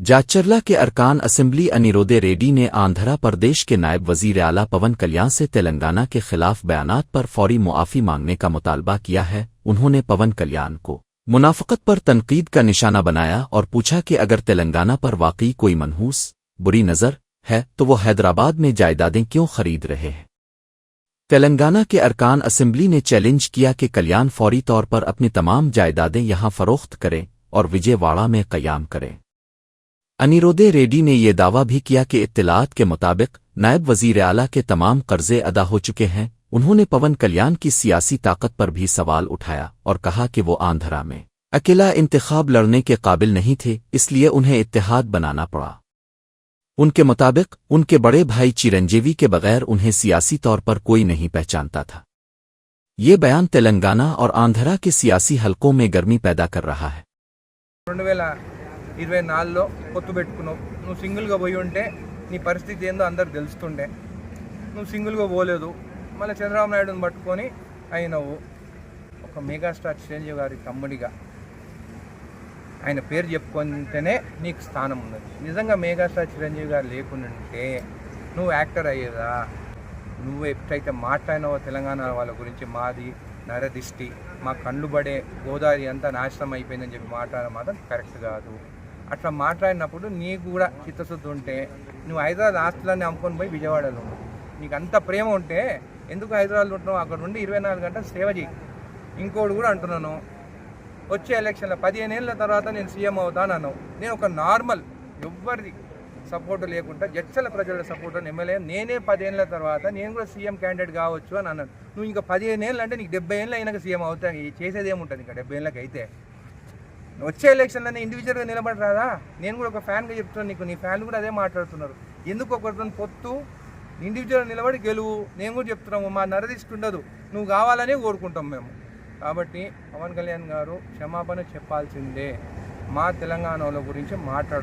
जाचरला के अरकान असेंबली अनिरुद्ध रेड्डी ने आंध्र प्रदेश के नायब वजीर आला पवन कल्याण से तेलंगाना के खिलाफ बयानात पर फौरी मुआफ़ी मांगने का मुतालबा किया है। उन्होंने पवन कल्याण को मुनाफिकत पर तनकीद का निशाना बनाया और पूछा कि अगर तेलंगाना पर वाकई कोई मनहूस बुरी नज़र है तो वो हैदराबाद में जायदादें क्यों खरीद रहे हैं। तेलंगाना के अरकान असेंबली ने चैलेंज किया कि कल्याण फौरी तौर पर अपनी तमाम जायदादें यहां फरोख्त करें और विजयवाड़ा में क़याम करें। अनिरुद्ध रेड्डी ने यह दावा भी किया कि इत्तलात के मुताबिक नायब वजीर आला के तमाम कर्जे अदा हो चुके हैं। उन्होंने पवन कल्याण की सियासी ताकत पर भी सवाल उठाया और कहा कि वो आंध्रा में अकेला इंतखाब लड़ने के काबिल नहीं थे, इसलिए उन्हें इत्तेहाद बनाना पड़ा। उनके मुताबिक उनके बड़े भाई चिरंजीवी के बगैर उन्हें सियासी तौर पर कोई नहीं पहचानता था। ये बयान तेलंगाना और आंध्रा के सियासी हलकों में गर्मी पैदा कर रहा है। 2024లో పొత్తు పెట్టుకున్నావు, నువ్వు సింగిల్గా పోయి ఉంటే నీ పరిస్థితి ఏందో అందరికి తెలుస్తుండే. నువ్వు సింగిల్గా పోలేదు, మళ్ళీ చంద్రబాబు నాయుడుని పట్టుకొని అయినవు. ఒక మెగాస్టార్ చిరంజీవి గారి తమ్ముడిగా ఆయన పేరు చెప్పుకుంటేనే నీకు స్థానం ఉన్నది. నిజంగా మెగాస్టార్ చిరంజీవి గారు లేకుంటే నువ్వు యాక్టర్ అయ్యేదా? నువ్వు ఎప్పుడైతే మాట్లాడినావో తెలంగాణ వాళ్ళ గురించి మాది నరదిష్టి, మా కళ్ళు పడే గోదావరి అంతా నాశనం అయిపోయిందని చెప్పి మాట్లాడడం మాత్రం కరెక్ట్ కాదు. అట్లా మాట్లాడినప్పుడు నీకు కూడా చిత్తశుద్ధి ఉంటే నువ్వు హైదరాబాద్ ఆస్తులన్నీ అమ్ముకొని పోయి విజయవాడలో ఉన్నావు. నీకు అంత ప్రేమ ఉంటే ఎందుకు హైదరాబాద్లో ఉంటున్నావు? అక్కడ నుండి 24 గంటలు సేవ చేయి. ఇంకోటి కూడా అంటున్నాను, వచ్చే ఎలక్షన్లో 15 ఏళ్ళ తర్వాత నేను సీఎం అవుతాను అన్నావు. నేను ఒక నార్మల్ ఎవ్వరిది సపోర్టు లేకుండా జడ్చల ప్రజల సపోర్టు ఎమ్మెల్యే నేనే 10 ఏళ్ళ తర్వాత నేను కూడా సీఎం క్యాండిడేట్ కావచ్చు అని అన్నాను. నువ్వు ఇంకా 15 ఏళ్ళు అంటే నీకు 70 ఏళ్ళు అయినాక సీఎం అవుతాను. చేసేది ఏముంటుంది ఇంకా 70 ఏళ్ళకి అయితే? వచ్చే ఎలక్షన్లోనే ఇండివిజువల్గా నిలబడి రాదా? నేను కూడా ఒక ఫ్యాన్గా చెప్తున్నాను నీకు, నీ ఫ్యాన్లు కూడా అదే మాట్లాడుతున్నారు. ఎందుకు ఒకరితో పొత్తు? ఇండివిజువల్ నిలబడి గెలువు. నేను కూడా చెప్తున్నాము, మా నరదిష్టి ఉండదు, నువ్వు కావాలనే కోరుకుంటాం మేము. కాబట్టి పవన్ కళ్యాణ్ గారు క్షమాపణ చెప్పాల్సిందే. మా తెలంగాణలో గురించి మాట్లాడు.